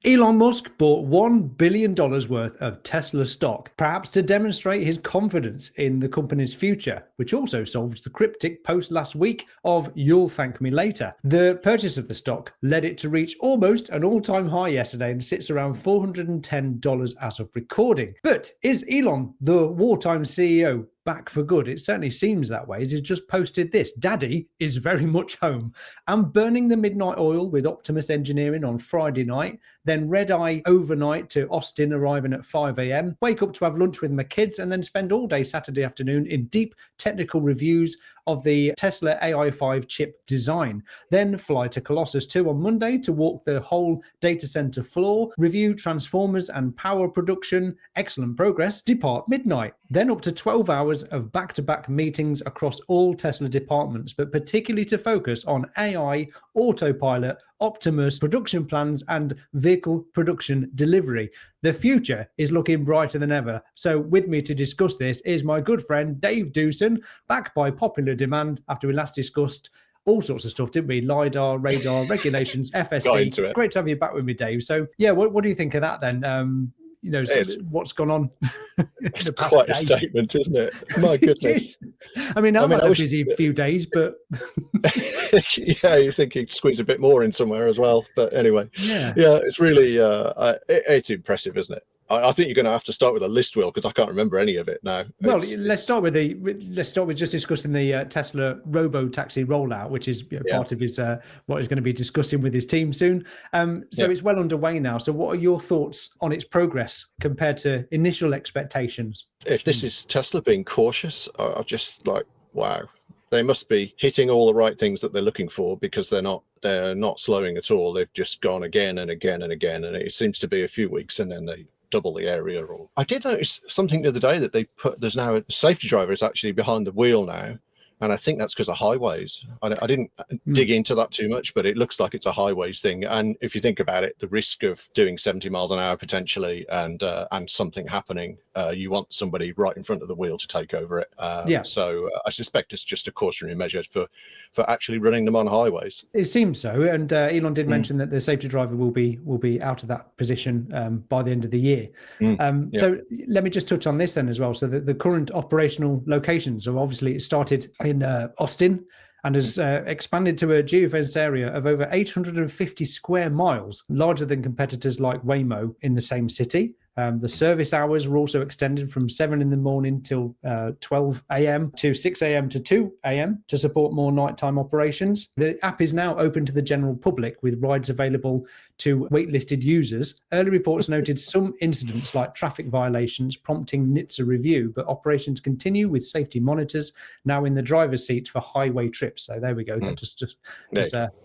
Elon Musk bought $1 billion worth of Tesla stock, perhaps to demonstrate his confidence in the company's future, which also solves the cryptic post last week of "You'll thank me later." The purchase of the stock led it to reach almost an all-time high yesterday and sits around $410 as of recording. But is Elon, the wartime CEO, back for good? It certainly seems that way. He's just posted this: "Daddy is very much home. I'm burning the midnight oil with Optimus engineering on Friday night, then red eye overnight to Austin, arriving at 5 a.m, wake up to have lunch with my kids, and then spend all day Saturday afternoon in deep technical reviews of the Tesla AI5 chip design. Then fly to Colossus II on Monday to walk the whole data center floor, review transformers and power production. Excellent progress. Depart midnight. Then up to 12 hours of back-to-back meetings across all Tesla departments, but particularly to focus on AI, autopilot, Optimus, production plans, and vehicle production delivery. The future is looking brighter than ever." So with me to discuss this is my good friend Dave Dewson, back by popular demand after we last discussed all sorts of stuff, didn't we? LiDAR, radar, regulations, FSD. Great to have you back with me, Dave. So yeah, what do you think of that then? What's gone on? It's quite a statement, isn't it? My goodness. I mean, I've had a busy few days, but yeah, you think you'd squeeze a bit more in somewhere as well. But anyway, yeah, it's really it's impressive, isn't it? I think you're going to have to start with a list wheel because I can't remember any of it now. Well, let's start with just discussing the Tesla Robotaxi rollout, which is part of his what he's going to be discussing with his team soon. It's well underway now. So, what are your thoughts on its progress compared to initial expectations? If this is Tesla being cautious, I'm just like, wow. They must be hitting all the right things that they're looking for, because they're not slowing at all. They've just gone again and again and again, and it seems to be a few weeks and then they double the area. Or I did notice something the other day that there's now a safety driver is actually behind the wheel now, and I think that's because of highways. I didn't dig into that too much, but it looks like it's a highways thing. And if you think about it, the risk of doing 70 miles an hour potentially and something happening, you want somebody right in front of the wheel to take over it. So I suspect it's just a cautionary measure for actually running them on highways. It seems so. And Elon did mention that the safety driver will be out of that position by the end of the year. So let me just touch on this then as well. So the current operational locations are obviously started in Austin and has expanded to a geofenced area of over 850 square miles, larger than competitors like Waymo in the same city. The service hours were also extended from 7 in the morning till 12 a.m. to 6 a.m. to 2 a.m. to support more nighttime operations. The app is now open to the general public, with rides available to waitlisted users. Early reports noted some incidents like traffic violations prompting NHTSA review, but operations continue with safety monitors now in the driver's seat for highway trips. So there we go. Just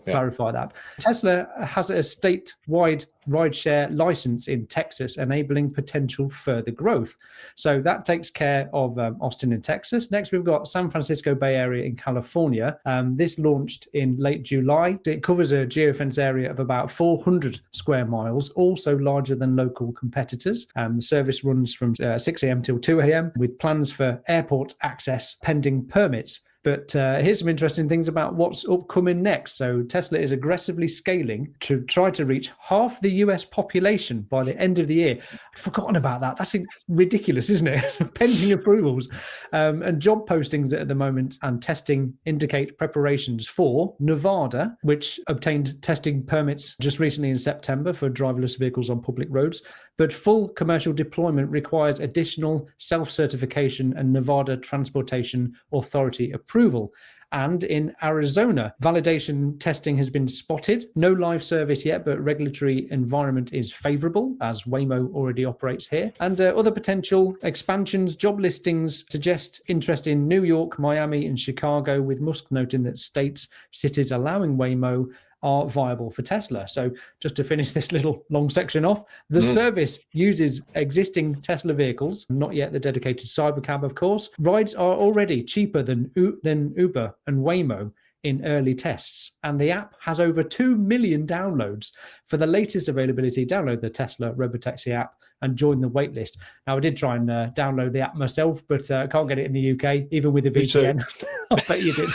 clarify that. Tesla has a statewide rideshare license in Texas, enabling potential further growth. So that takes care of Austin in Texas. Next, we've got San Francisco Bay Area in California. This launched in late July. It covers a geofence area of about 400 square miles, also larger than local competitors. The service runs from 6 a.m. till 2 a.m. with plans for airport access pending permits. But here's some interesting things about what's upcoming next. So Tesla is aggressively scaling to try to reach half the US population by the end of the year. I'd forgotten about that. That's ridiculous, isn't it? Pending approvals. And job postings at the moment and testing indicate preparations for Nevada, which obtained testing permits just recently in September for driverless vehicles on public roads. But full commercial deployment requires additional self-certification and Nevada Transportation Authority approval. And in Arizona, validation testing has been spotted. No live service yet, but regulatory environment is favorable, as Waymo already operates here. And other potential expansions, job listings suggest interest in New York, Miami, and Chicago, with Musk noting that cities allowing Waymo are viable for Tesla. So just to finish this little long section off, the service uses existing Tesla vehicles, not yet the dedicated Cybercab, of course. Rides are already cheaper than Uber and Waymo. in early tests, and the app has over 2 million downloads. For the latest availability, download the Tesla Robotaxi app and join the waitlist. Now, I did try and download the app myself, but I can't get it in the UK, even with the VPN. I bet you did.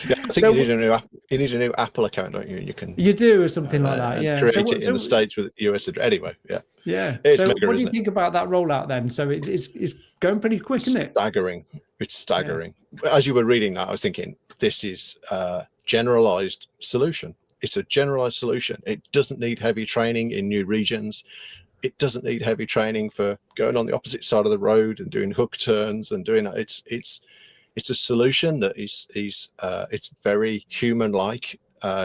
Yeah, I think you need a new app. You need a new Apple account, don't you? You do, or something like that. Yeah. Create it in the States with US address. Anyway, yeah. Yeah. It's so mega, what do you think about that rollout then? So it's going pretty quick, isn't it? Staggering. It's staggering. Yeah. As you were reading that, I was thinking, this is a generalized solution. It's a generalized solution. It doesn't need heavy training in new regions. It doesn't need heavy training for going on the opposite side of the road and doing hook turns and doing that. It's a solution that it's very human-like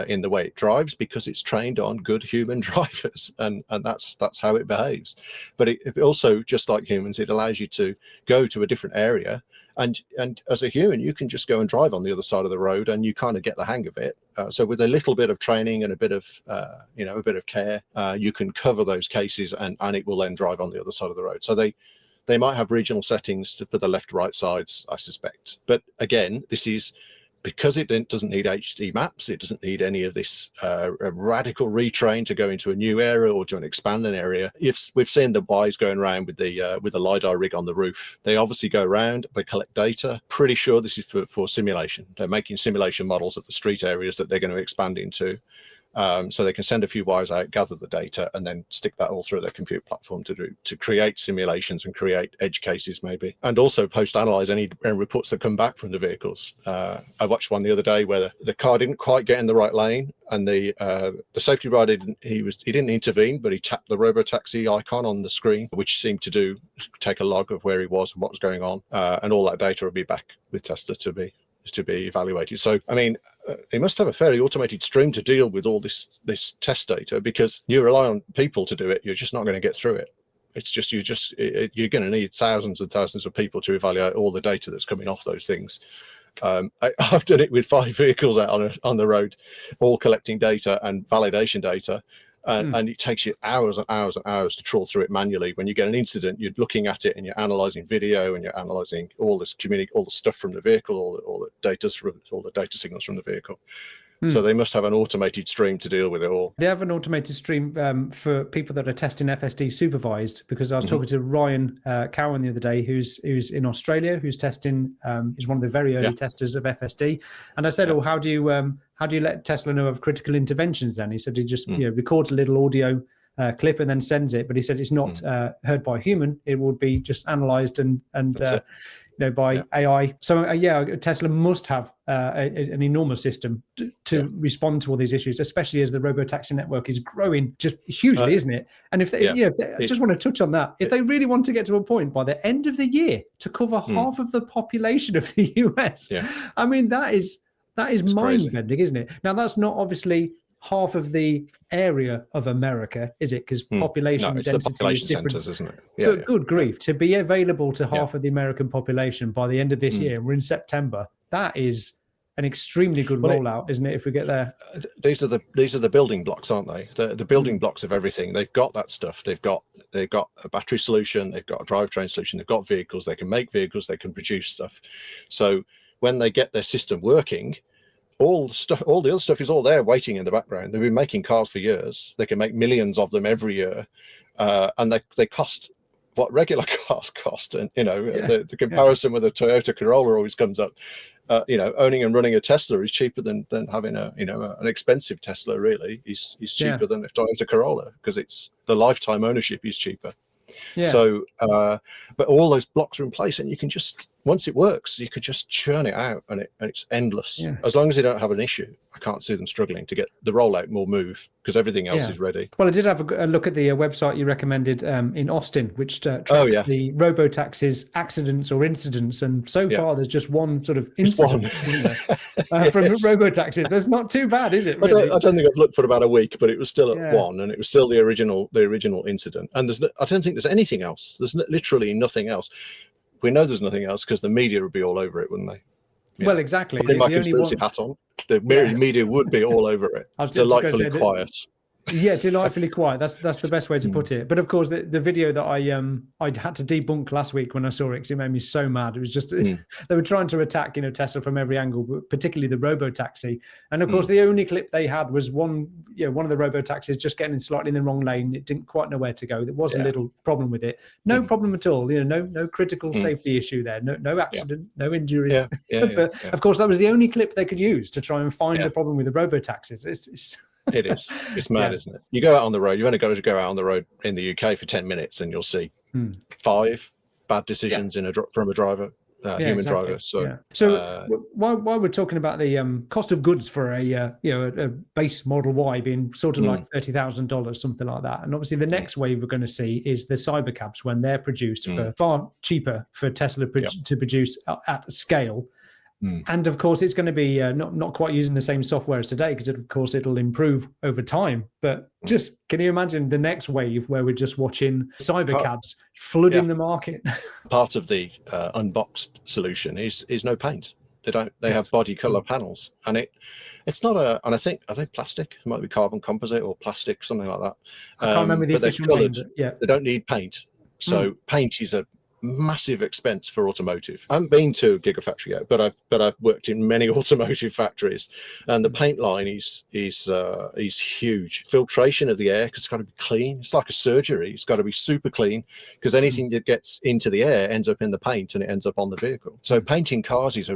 in the way it drives, because it's trained on good human drivers, and that's how it behaves. But it also, just like humans, it allows you to go to a different area, and as a human, you can just go and drive on the other side of the road, and you kind of get the hang of it. So with a little bit of training and a bit of a bit of care, you can cover those cases, and it will then drive on the other side of the road. So they might have regional settings for the left-right sides, I suspect. But again, this is because it doesn't need HD maps. It doesn't need any of this radical retrain to go into a new area or to expand an area. We've seen the guys going around with the LiDAR rig on the roof. They obviously go around, they collect data. Pretty sure this is for simulation. They're making simulation models of the street areas that they're going to expand into. So they can send a few wires out, gather the data, and then stick that all through their compute platform to create simulations and create edge cases maybe, and also post-analyze any reports that come back from the vehicles. I watched one the other day where the car didn't quite get in the right lane, and the safety rider he didn't intervene, but he tapped the Robotaxi icon on the screen, which seemed to take a log of where he was and what was going on, and all that data will be back with Tesla to be evaluated. So, I mean, they must have a fairly automated stream to deal with all this test data, because you rely on people to do it. You're just not going to get through it. It's just you're going to need thousands and thousands of people to evaluate all the data that's coming off those things. I've done it with 5 vehicles out on the road, all collecting data and validation data. And it takes you hours and hours and hours to trawl through it manually. When you get an incident, you're looking at it and you're analyzing video, and you're analyzing all the stuff from the vehicle, all the data signals from the vehicle. So they must have an automated stream to deal with it all. They have an automated stream for people that are testing FSD supervised, because I was talking to Ryan Cowan the other day, who's in Australia, who's testing. He's one of the very early testers of FSD, and I said, "Oh, how do you let Tesla know of critical interventions?" Then he said he just records a little audio clip and then sends it, but he said it's not heard by a human. It would be just analyzed and by AI. So Tesla must have an enormous system to respond to all these issues, especially as the Robotaxi network is growing just hugely, isn't it? And if they, I just want to touch on that. If they really want to get to a point by the end of the year to cover half of the population of the US, I mean, that is mind-bending, isn't it? Now, that's not obviously half of the area of America, is it? Because population density population is different, centers, isn't it? But good grief, to be available to half of the American population by the end of this year, we're in September. That is an extremely good rollout, isn't it? If we get there, these are the building blocks, aren't they? The building blocks of everything. They've got that stuff. They've got a battery solution. They've got a drivetrain solution. They've got vehicles. They can make vehicles. They can produce stuff. So when they get their system working, all the other stuff is all there waiting in the background. They've been making cars for years. They can make millions of them every year, and they cost what regular cars cost. And the comparison with a Toyota Corolla always comes up. Owning and running a Tesla is cheaper than having an expensive Tesla. Really, is cheaper than a Toyota Corolla, because it's the lifetime ownership is cheaper. So, but all those blocks are in place, and you can just, once it works, you could just churn it out, and it's endless. As long as they don't have an issue, I can't see them struggling to get the rollout more move, because everything else is ready. Well, I did have a look at the website you recommended in Austin, which tracks the Robotaxis accidents or incidents, and so far there's just one sort of incident, isn't there? From Robotaxis. That's not too bad, is it? Really? I don't think I've looked for about a week, but it was still at one, and it was still the original incident. And I don't think there's anything else. There's literally nothing else. We know there's nothing else because the media would be all over it, wouldn't they? Well, exactly. Putting my conspiracy hat on, the media would be all over it. Delightfully quiet. Yeah, delightfully quiet. That's the best way to put it. But of course, the video that I had to debunk last week when I saw it, because it made me so mad. It was just they were trying to attack Tesla from every angle, but particularly the Robotaxi. And of course, the only clip they had was one of the Robotaxis just getting slightly in the wrong lane. It didn't quite know where to go. There was a little problem with it. No problem at all. No critical safety issue there. No accident. No injuries. But of course, that was the only clip they could use to try and find the problem with the Robotaxis. It is. It's mad, isn't it? You go out on the road. You only got to go out on the road in the UK for 10 minutes, and you'll see 5 bad decisions from a driver, human driver. So, while we're talking about the cost of goods for a base Model Y being sort of like $30,000, something like that, and obviously the next wave we're going to see is the Cybercabs when they're produced for far cheaper for Tesla to produce at scale. And of course, it's going to be not quite using the same software as today, because of course it'll improve over time. But just can you imagine the next wave where we're just watching Cybercabs flooding the market? Part of the unboxed solution is no paint. They have body color panels, and it's not and I think plastic. It might be carbon composite or plastic, something like that. I can't remember the official name. They don't need paint. So paint is a massive expense for automotive. I haven't been to a Gigafactory yet, but I've worked in many automotive factories, and the paint line is huge. Filtration of the air, because it's got to be clean. It's like a surgery. It's got to be super clean, because anything that gets into the air ends up in the paint and it ends up on the vehicle. So painting cars is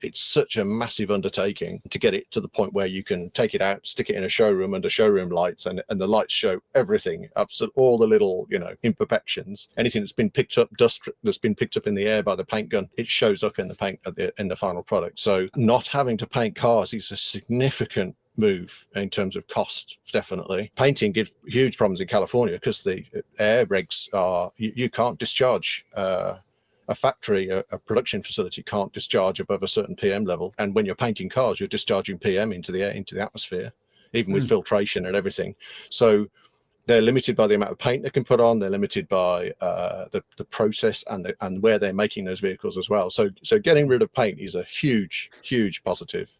it's such a massive undertaking to get it to the point where you can take it out, stick it in a showroom under showroom lights, and the lights show everything, all the little imperfections, anything that's been picked up, dust that's been picked up in the air by the paint gun, it shows up in the paint in the final product. So not having to paint cars is a significant move in terms of cost. Definitely painting gives huge problems in California, because the air regs are you can't discharge. A factory, a production facility can't discharge above a certain PM level. And when you're painting cars, you're discharging PM into the air, into the atmosphere, even with filtration and everything. So they're limited by the amount of paint they can put on. They're limited by the process and where they're making those vehicles as well. So getting rid of paint is a huge positive.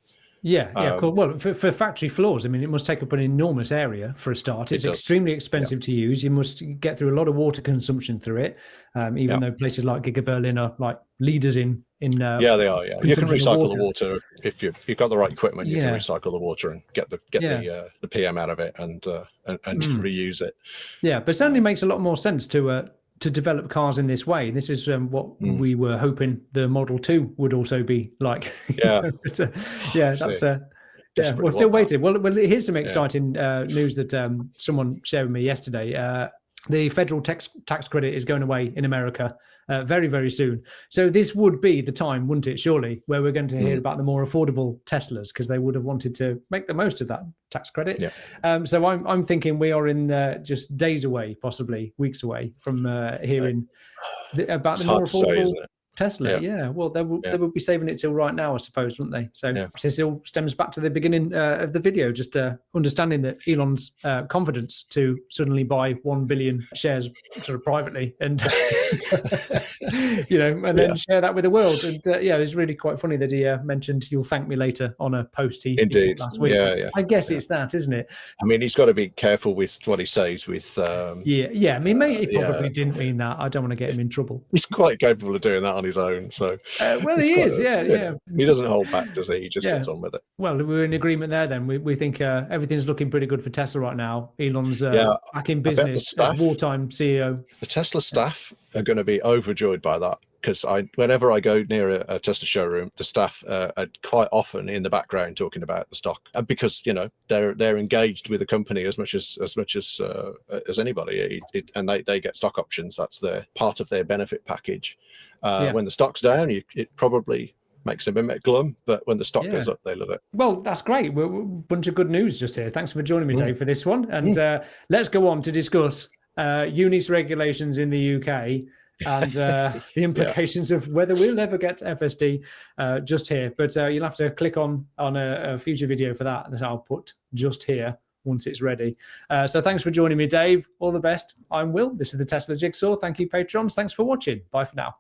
Yeah, of course. Well, for factory floors, I mean, it must take up an enormous area for a start. It's extremely expensive to use. You must get through a lot of water consumption through it, even though places like Giga Berlin are like leaders in they are. Yeah, you can recycle the water if you've got the right equipment. You can recycle the water and get the PM out of it and reuse it. Yeah, but it certainly makes a lot more sense to develop cars in this way. This is what we were hoping the Model 2 would also be like. That's we're still waiting. Well, here's some exciting news that someone shared with me yesterday. The federal tax credit is going away in America very, very soon. So this would be the time, wouldn't it, surely, where we're going to hear about the more affordable Teslas, because they would have wanted to make the most of that tax credit. So I'm thinking we are in just days away, possibly weeks away from hearing about the more affordable Tesla. Well, they will be saving it till right now, I suppose, wouldn't they? So this all stems back to the beginning of the video, just understanding that Elon's confidence to suddenly buy 1 billion shares sort of privately and and then share that with the world. And it's really quite funny that he mentioned "you'll thank me later" on a post he did last week. I guess it's that, isn't it? I mean, he's got to be careful with what he says. With I mean, maybe he probably didn't mean that. I don't want to get him in trouble. He's quite capable of doing that on his own. So well, he is. He doesn't hold back, does he? He just gets on with it. Well, we're in agreement there. Then we think everything's looking pretty good for Tesla right now. Elon's back in business as wartime CEO. The Tesla staff are going to be overjoyed by that, because whenever I go near a Tesla showroom, the staff are quite often in the background talking about the stock, and because they're engaged with the company as much as anybody, and they get stock options. That's part of their benefit package. When the stock's down, it probably makes them a bit glum, but when the stock goes up, they love it. Well, that's great. We're a bunch of good news just here. Thanks for joining me, Dave, for this one. And let's go on to discuss UNIS regulations in the UK and the implications of whether we'll ever get FSD just here. But you'll have to click on a future video for that, and I'll put just here once it's ready. So thanks for joining me, Dave. All the best. I'm Will. This is the Tesla Jigsaw. Thank you, patrons. Thanks for watching. Bye for now.